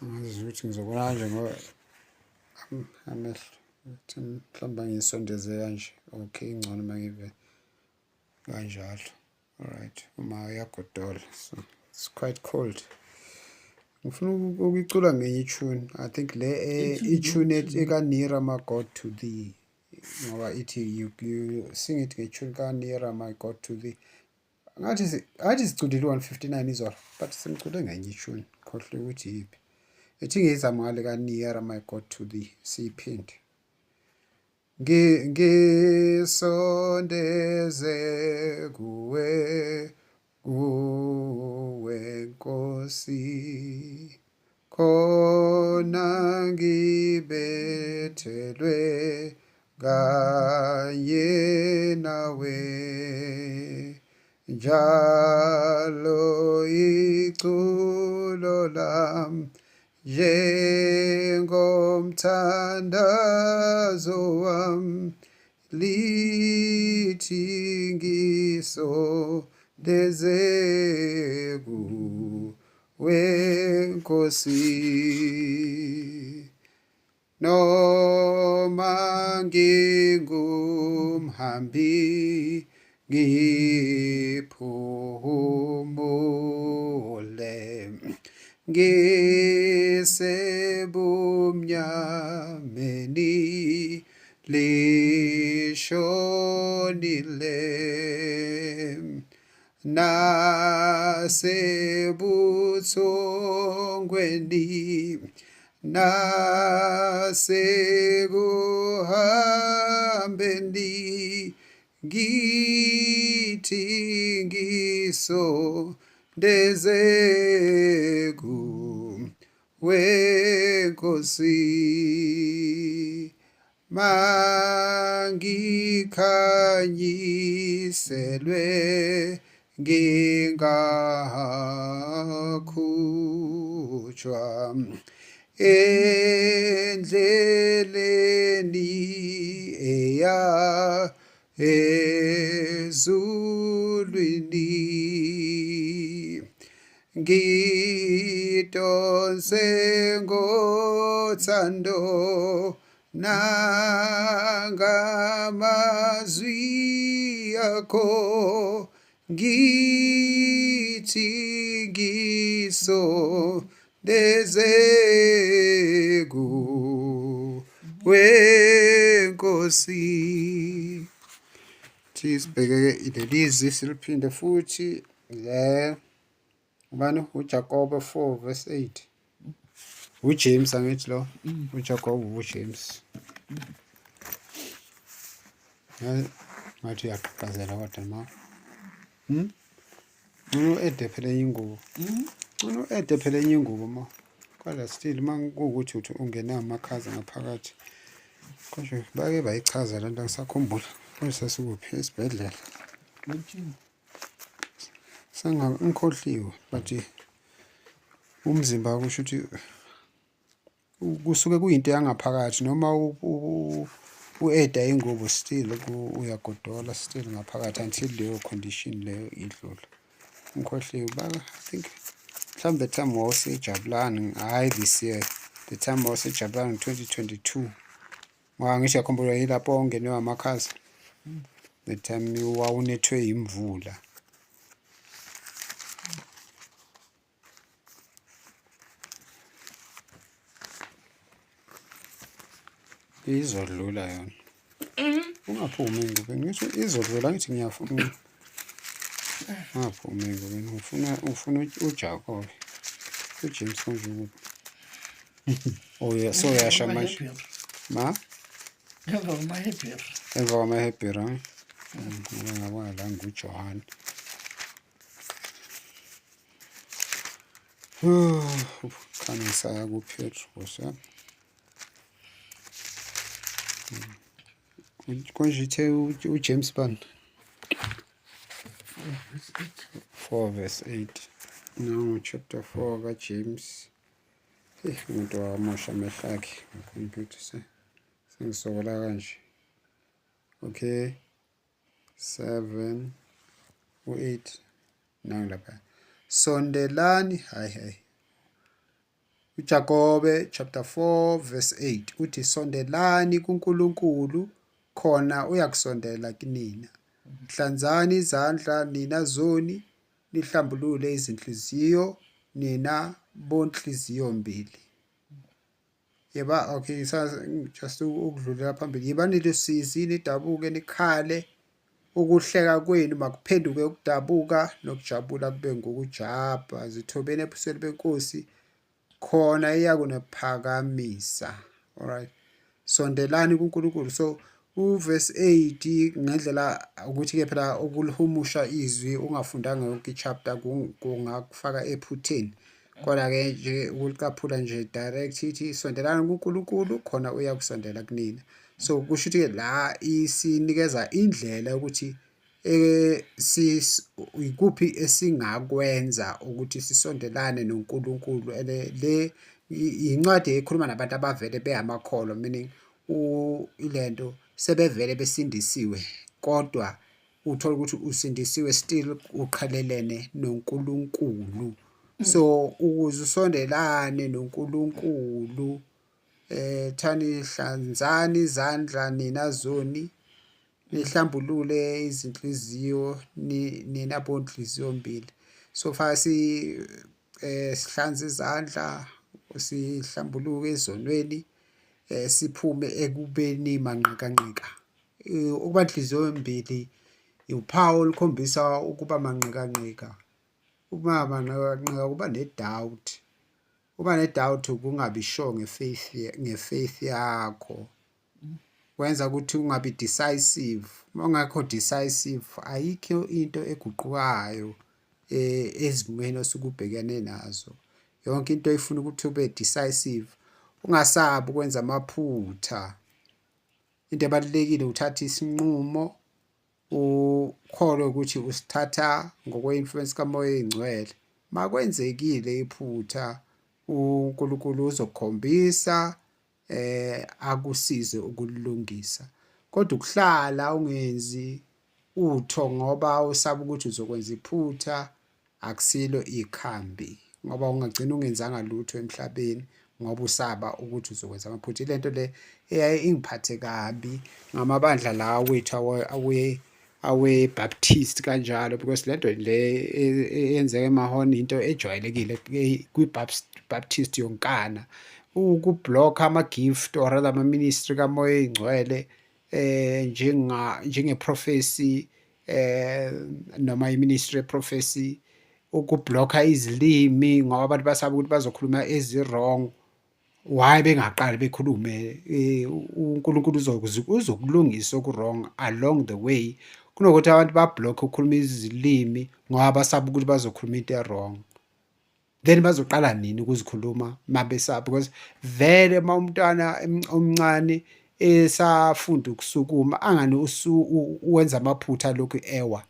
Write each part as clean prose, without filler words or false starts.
Angazi ukuthi ngizobona kanje ngoba amehlo ukuthi mhlawumbe ngiyisondeze kanje. Okay, ingcono uma ngive kanjalo. Alright, uma uyagodola. So it's quite cold. Ngifuna ukuyicula ngenye itune. I think le itune eka-Nearer My God to Thee. Ngoba ithi you sing it ngetune ka-Nearer My God to Thee. Ngathi siculile 159 izolo, but sengicule ngenye itune. Khohle ukuthi yiphi. Ethi ngiyizama ngale ka-Nearer My God to Thee. Siyiphinde. Ngisondeze kuwe Nkosi, khona ngibethelwe kanye nawe, njalo iculo lami njengomthandazo wami lithi ngisondeze kuwe Nkosi, noma ngingumhambi ngiphumule ngisebumnyameni lishonile, nasebuthongweni nasekuhambeni ngithi ngisondeze kuwe Nkosi, mangikhanyiselwe ngingakhutshwa endleleni eya ezulwini, ngidonse ngothando nangamazwi akho, ngithi ngisondeze kuwe Nkosi. Sibheke lelizwi siliphinde futhi le ubani uJakobe 4 verse 8. uJames angithi lo uJakobe uJames. Ngathi uyaqhaqhazela kodwa ma. Ede phela ingubo. Ede phela ingubo ma. Kodwa still mangukuthi uthi ungena amakhaza ngaphakathi. Konje bake bayichaza lento angisakhumbula. Konje sikuphi esibhedlela. Ngikhohliwe but umzimba kusho ukuthi kusuke kuyinto yangaphakathi noma u-eda ingubo still uyagodola still ngaphakathi until leyo condition leyo idlula. Ngikhohliwe baka I think mhlawumbe the time wawusejabulani hayi this year, the time wawusejabulani 2022 ngisho yakhumbula yilapho ongenwe amakhaza, the time wawunethwe imvula. Izodlula yona. Ungaphumi engubeni. Ngisho izodlula ngithi ngiyafuna. Ungaphumi engubeni. Ufuna uJakobe. uJames konje ukuphi? Oh yeah, so yasha manje. Ma? Emva kwamaHebheru. Emva kwamaHebheru, hayi. Ngabona la nguJohane. Khani ngisaya kuPetrus, ha. Konje ithe uJames bani? 4 verse 8. No, chapter 4 kaJames. Umuntu wamosha amehlo akhe ngekhompyutha sengisokola kanje. Okay. 7 u8 nangilapha. Sondelani, hayi. uJakobe chapter 4 verse 8 uthi sondelani kuNkulunkulu khona uyakusondela kinina. Hlanzani izandla nina zoni, nihlambulule izinhliziyo nina bonhliziyo mbili. Yeba okay just ukudlulela phambili. Yibani lusizi nidabuke nikhale, ukuhleka kwenu makuphenduke ukudabuka nokujabula kube ngokujabha. Zithobeni ebusweni benkosi khona iyakuniphakamisa. Alright, sondelani kuNkulunkulu. So uverse 8 ngendlela ukuthi ke phela ukuluhumusha izwi ungafundanga yonke ichapter kungakufaka ephutheni, kodwa ke nje ukulicaphula nje direct ithi sondelani kuNkulunkulu khona uyakusondela kunina. So kusho ukuthi la isinikeza indlela ukuthi ikuphi esingakwenza ukuthi sisondelane noNkulunkulu. Le incwadi ekhuluma nabantu abavele beyamakholwa, meaning ilento sebevele besindisiwe, kodwa uthola ukuthi usindisiwe still uqhelelene noNkulunkulu. So ukuze usondelane noNkulunkulu thani hlanzani izandla nina zoni, nihlambulule izinhliziyo nina bonhliziyo mbili. So far sihlanza izandla, sihlambuluke ezonweni, siphume ekubeni manqikanqika. Ukuba inhliziyo mbili uphawu olukhombisa ukuba manqikanqika. Uma manqikanqika kuba ne-doubt. Uba ne-doubt ukungabi sure ngefaith yakho. Kwenza ukuthi ungabi decisive. Uma ungekho decisive ayikho into eguqukayo ezimweni osuke ubhekene nazo. Yonke into ifuna ukuthi ube decisive, ungasabi ukwenza amaphutha. Into ebalulekile uthatha isinqumo, ukholwe ukuthi usithatha ngokwe-influence kaMoya Oyingcwele. Makwenzekile iphutha, uNkulunkulu uzokukhombisa akusize ukulungisa. Kodwa ukuhlala ungenzi utho ngoba usaba ukuthi uzokwenza iphutha akusilo ikhambi, ngoba ungagcina ungenzanga lutho emhlabeni ngoba usaba ukuthi uzokwenza amaphutha. Ile nto le ingiphathe kabi ngamabandla la wethu awe-Baptist kanjalo, because le nto le eyenzeka eMahon into ejwayelekile kwi-Baptist yonkana, ukubhlokha ama-gift or rather ama-ministry kaMoya Oyingcwele njenge-prophecy noma i-ministry ye-prophecy, ukubhlokha izilimi ngoba abantu basaba ukuthi bazokhuluma ezi-wrong. Why bengaqali bekhulume? uNkulunkulu uzokulungisa oku-wrong along the way, kunokuthi abantu babhlokhe ukukhuluma izilimi ngoba basaba ukuthi bazokhuluma into e-wrong. Then bazoqala nini ukuzikhuluma mabesaba? Because vele uma umntwana omncane esafunda ukusukuma angani uwenza amaphutha lokhu ewa,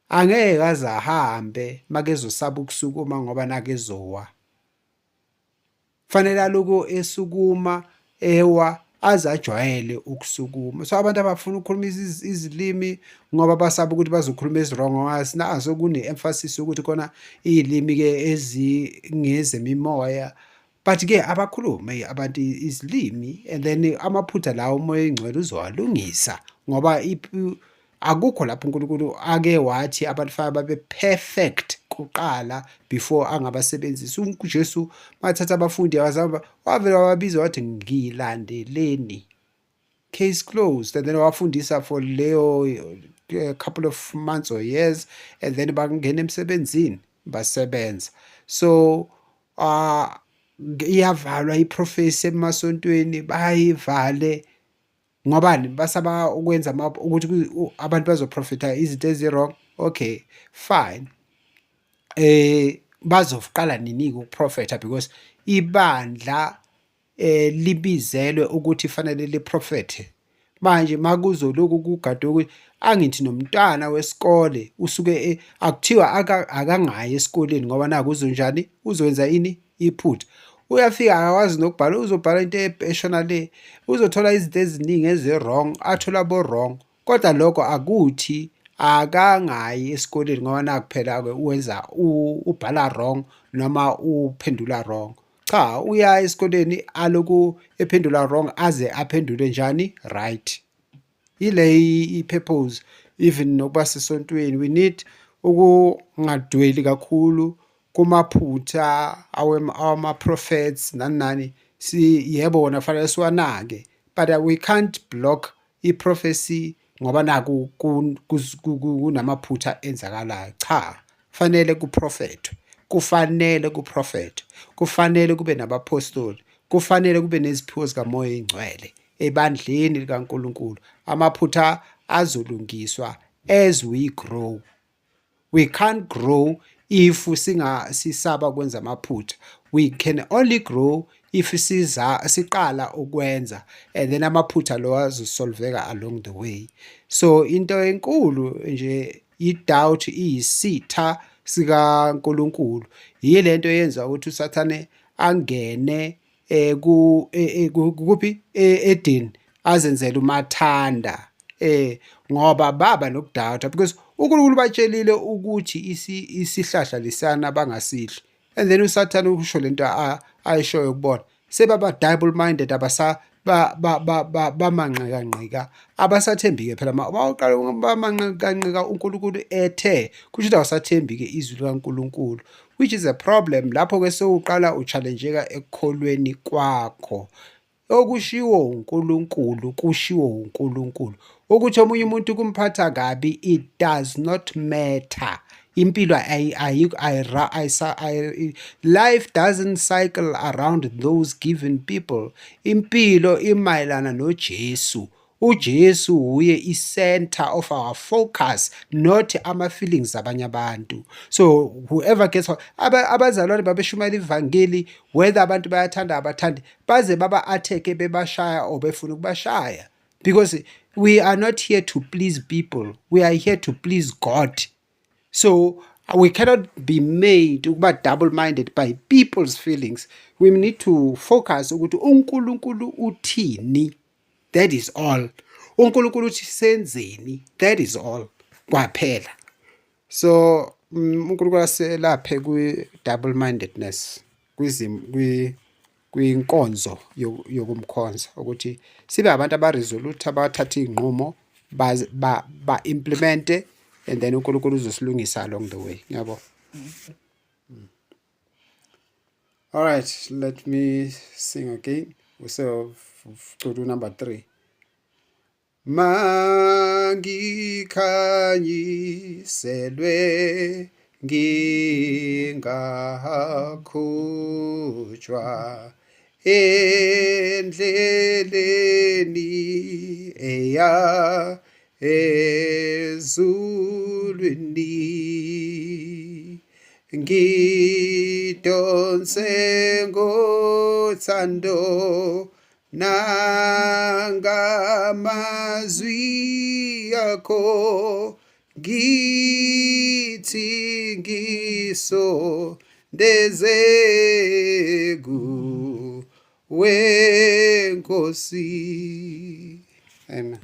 angeke aze ahambe makezosaba ukusukuma ngoba nakezowa. Fanele aloko esukuma ewa aze ajwayele ukusukuma. So abantu abafuna ukukhuluma izilimi ngoba basaba ukuthi bazokhuluma ezi-wrong, naso kune-emphasis ukuthi khona iy'limi-ke ezingezemimoya, but-ke abakhulume abantu izilimi and then amaphutha lawo uMoya Oyingcwele uzowalungisa, ngoba akukho lapho uNkulunkulu ake wathi abantu fanele babe perfect kuqala before angabasebenzisa. UJesu mathatha abafundi wavele wababiza wathi ngilandeleni, case closed, and then wafundisa for leyo couple of months or years, and then bangena emsebenzini basebenza. So iyavalwa iprofesi emasontweni, bayivale ngobani? Basaba ukwenza ukuthi abantu bazoprofitha izinto ezi-wrong. Okay, fine. Bazoqala nini-ke ukuprofetha? Because ibandla libizelwe ukuthi fanele liprofethe. Manje makuzoloku kugadwe ukuthi angithi nomntwana wesikole usuke akuthiwa akangayi esikoleni ngoba naku uzonjani, uzokwenza ini? Iphutha. Uyafika akakwazi nokubhala, uzobhala into eshona le, uzothola izinto eziningi ezi-wrong, athola bo-wrong, kodwa lokho akuthi akangayi esikoleni ngoba nakuphela-ke uwenza ubhala wrong noma uphendula wrong. cha uya esikoleni aloku ephendula wrong aze aphendule njani right. Ile i-purpose even nokuba sesontweni we need ukungadweli kakhulu kumaphutha awama-prophets nani yebo wona fanele siwanake, but we can't block i-prophecy ngoba naku kunamaphutha enzakalayo. Cha, kufanele kuprofethwe, kufanele kube nabapostoli, kufanele kube neziphiwo zikamoya oyingcwele ebandleni likaNkulunkulu. Amaphutha azolungiswa as we grow. We can't grow if sisaba kwenza amaphutha. We can only grow if siqala ukwenza, and then amaphutha lo azosolveka along the way. So into enkulu nje i-doubt iyisitha sikaNkulunkulu. Yilento yenza ukuthi uSathane angene kuphi Eden azenzele umathanda ngoba baba nokudoubt, because uNkulunkulu batshelile ukuthi isihlahla lesana bangasidli, and then uSathane usho lento ayishoyo kubona sebaba double minded, bamanqikanqika, abasathembi-ke phela baqala bamanqikanqika uNkulunkulu ethe, kusho ukuthi awusathembi-ke izwi likaNkulunkulu, which is a problem. Lapho-ke sewuqala uchallengeka ekukholweni kwakho. Okushiwo uNkulunkulu kushiwo uNkulunkulu. Ukuthi omunye umuntu kumphatha kabi, it does not matter. Impilo life doesn't cycle around those given people. Impilo imayelana noJesu. uJesu uye i-center of our focus, not ama-feelings abanye abantu. So whoever gets abazalwane babeshumayela ivangeli, whether abantu bayathanda abathandi, baze baba-attack bebashaya or befuna ukubashaya, because we are not here to please people, we are here to please God. So we cannot be made ukuba double-minded by people's feelings. We need to focus ukuthi uNkulunkulu uthini. That is all. uNkulunkulu uthi senzeni. That is all. Kwaphela. So uNkulunkulu aselaphe kwi-double mindedness, kwinkonzo yokumkhonza, ukuthi sibe abantu abaresolute, abathatha iy'nqumo, ba-implemente, and then uNkulunkulu uzosilungisa along the way. Ngiyabo. All right, let me sing again. We say to do number 3. Mangikhanyiselwe ngingakhutshwa endleleni eya ezulwini, ngidonse ngothando nangamazwi akho, ngithi ngisondeze kuwe Nkosi. Amen.